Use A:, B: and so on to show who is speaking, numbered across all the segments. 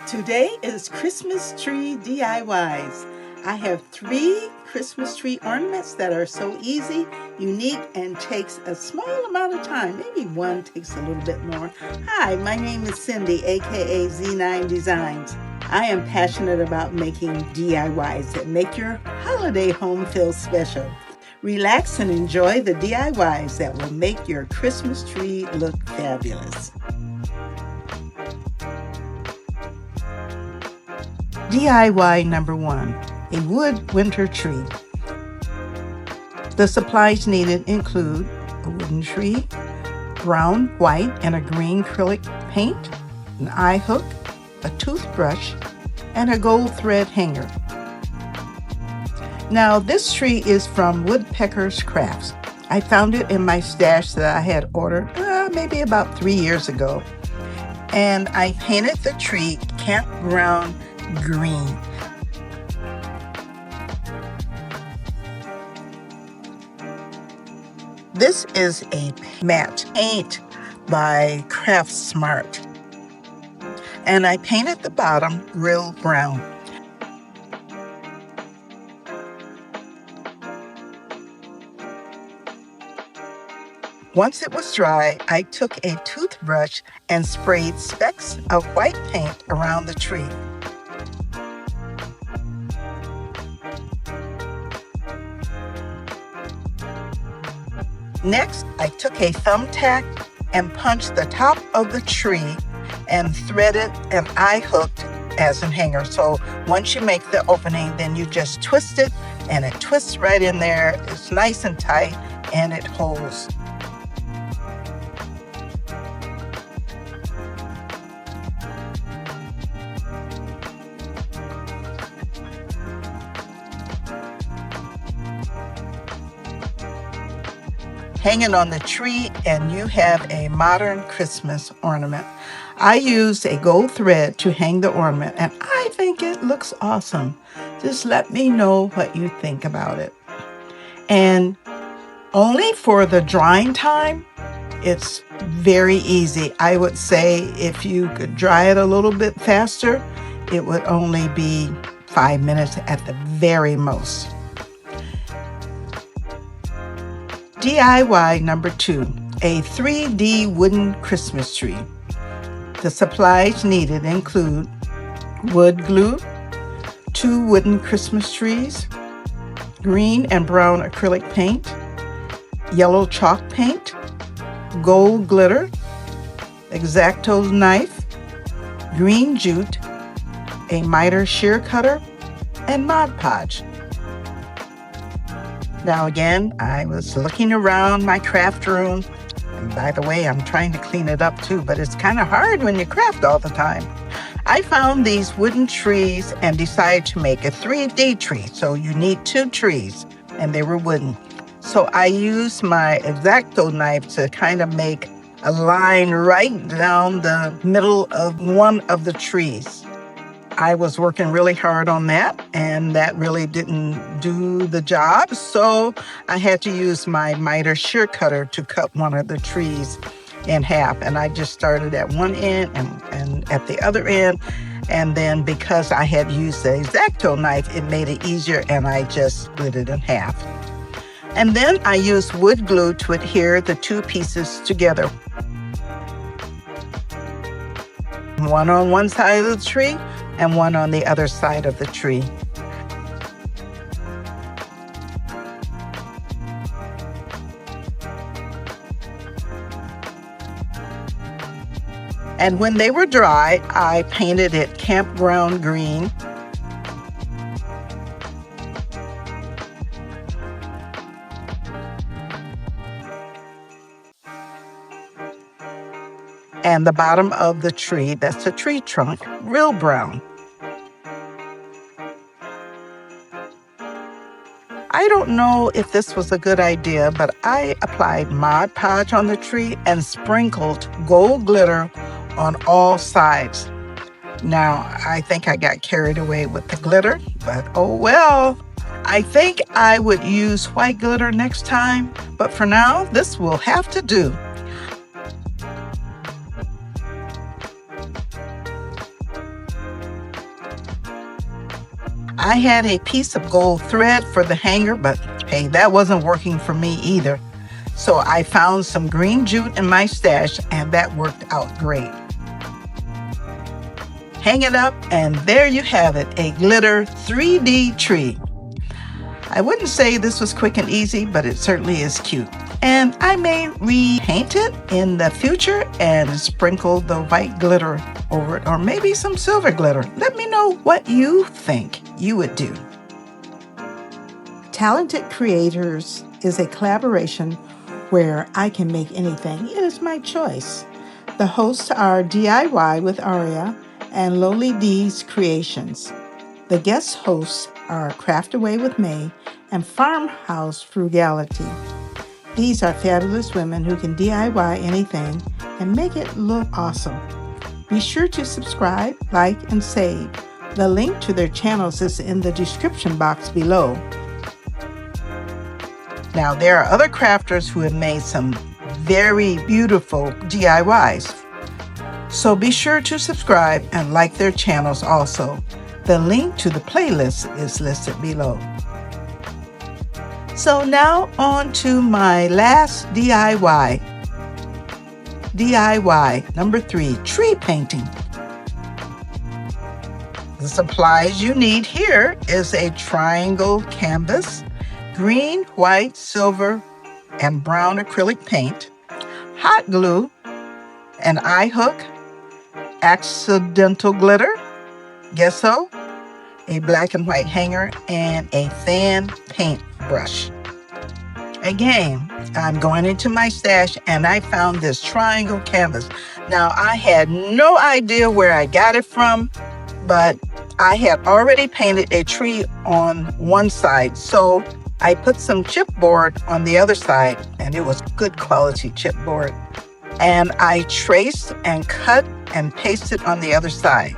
A: Today is Christmas tree DIYs. I have 3 Christmas tree ornaments that are so easy, unique, and takes a small amount of time. Maybe one takes a little bit more. Hi, my name is Cindy, aka Z9designs. I am passionate about making DIYs that make your holiday home feel special. Relax and enjoy the DIYs that will make your Christmas tree look fabulous. DIY number 1, a wood winter tree. The supplies needed include a wooden tree, brown, white, and a green acrylic paint, an eye hook, a toothbrush, and a gold thread hanger. Now, this tree is from Woodpecker's Crafts. I found it in my stash that I had ordered maybe about 3 years ago. And I painted the tree campground green. This is a matte paint by Craft Smart. And I painted the bottom real brown. Once it was dry, I took a toothbrush and sprayed specks of white paint around the tree. Next, I took a thumbtack and punched the top of the tree and threaded an eye hooked as a hanger. So once you make the opening, then you just twist it and it twists right in there. It's nice and tight and it holds. Hang it on the tree and you have a modern Christmas ornament. I used a gold thread to hang the ornament and I think it looks awesome. Just let me know what you think about it. And only for the drying time, it's very easy. I would say if you could dry it a little bit faster, it would only be 5 minutes at the very most. DIY number 2, a 3D wooden Christmas tree. The supplies needed include wood glue, 2 wooden Christmas trees, green and brown acrylic paint, yellow chalk paint, gold glitter, X-Acto knife, green jute, a miter shear cutter, and Mod Podge. Now again, I was looking around my craft room. And by the way, I'm trying to clean it up too, but it's kind of hard when you craft all the time. I found these wooden trees and decided to make a 3D tree. So you need 2 trees, and they were wooden. So I used my X-Acto knife to kind of make a line right down the middle of one of the trees. I was working really hard on that, and that really didn't do the job. So I had to use my miter shear cutter to cut one of the trees in half. And I just started at one end and at the other end. And then because I had used the X-Acto knife, it made it easier, and I just split it in half. And then I used wood glue to adhere the 2 pieces together. One on one side of the tree and one on the other side of the tree. And when they were dry, I painted it campground green. And the bottom of the tree, that's the tree trunk, real brown. I don't know if this was a good idea, but I applied Mod Podge on the tree and sprinkled gold glitter on all sides. Now, I think I got carried away with the glitter, but oh well. I think I would use white glitter next time, but for now, this will have to do. I had a piece of gold thread for the hanger, but hey, that wasn't working for me either. So I found some green jute in my stash, and that worked out great. Hang it up, and there you have it, a glitter 3D tree. I wouldn't say this was quick and easy, but it certainly is cute. And I may repaint it in the future and sprinkle the white glitter over it, or maybe some silver glitter. Let me know what you think you would do. Talented Creators is a collaboration where I can make anything. It is my choice. The hosts are DIY with Aria and Lowly D's Creations. The guest hosts are Craft Away with May and Farmhouse Frugality. These are fabulous women who can DIY anything and make it look awesome. Be sure to subscribe, like, and save. The link to their channels is in the description box below. Now, there are other crafters who have made some very beautiful DIYs. So be sure to subscribe and like their channels also. The link to the playlist is listed below. So now on to my last DIY. DIY number 3, tree painting. The supplies you need here is a triangle canvas, green, white, silver, and brown acrylic paint, hot glue, an eye hook, accidental glitter, gesso, a black and white hanger, and a fan paint brush. Again, I'm going into my stash and I found this triangle canvas. Now, I had no idea where I got it from, but I had already painted a tree on one side, so I put some chipboard on the other side, and it was good quality chipboard. And I traced and cut and pasted on the other side.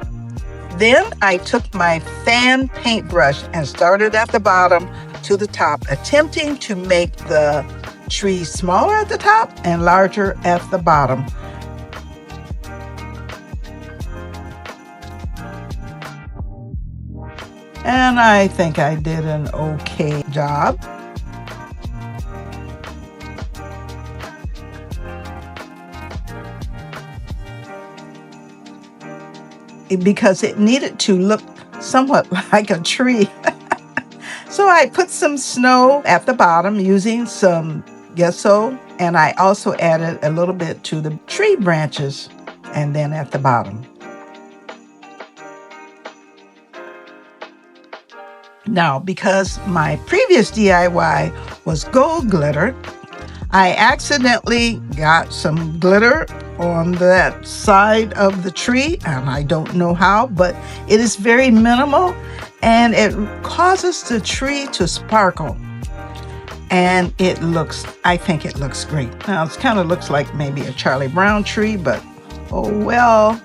A: Then I took my fan paintbrush and started at the bottom to the top, attempting to make the tree smaller at the top and larger at the bottom. And I think I did an okay job. Because it needed to look somewhat like a tree. So I put some snow at the bottom using some gesso, and I also added a little bit to the tree branches and then at the bottom. Now, because my previous DIY was gold glitter, I accidentally got some glitter on that side of the tree, and I don't know how, but it is very minimal and it causes the tree to sparkle. And I think it looks great. Now, it kind of looks like maybe a Charlie Brown tree, but oh well.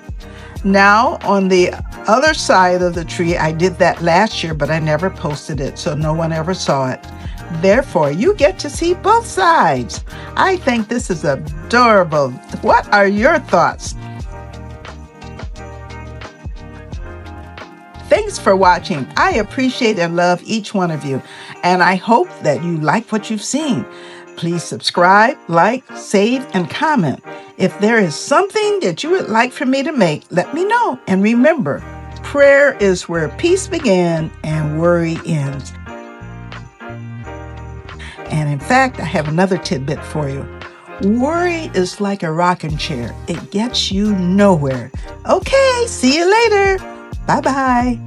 A: Now, on the other side of the tree, I did that last year, but I never posted it, so no one ever saw it. Therefore, you get to see both sides. I think this is adorable. What are your thoughts? Thanks for watching. I appreciate and love each one of you, and I hope that you like what you've seen. Please subscribe, like, save, and comment. If there is something that you would like for me to make, let me know. And remember, prayer is where peace begins and worry ends. And in fact, I have another tidbit for you. Worry is like a rocking chair. It gets you nowhere. Okay, see you later. Bye-bye.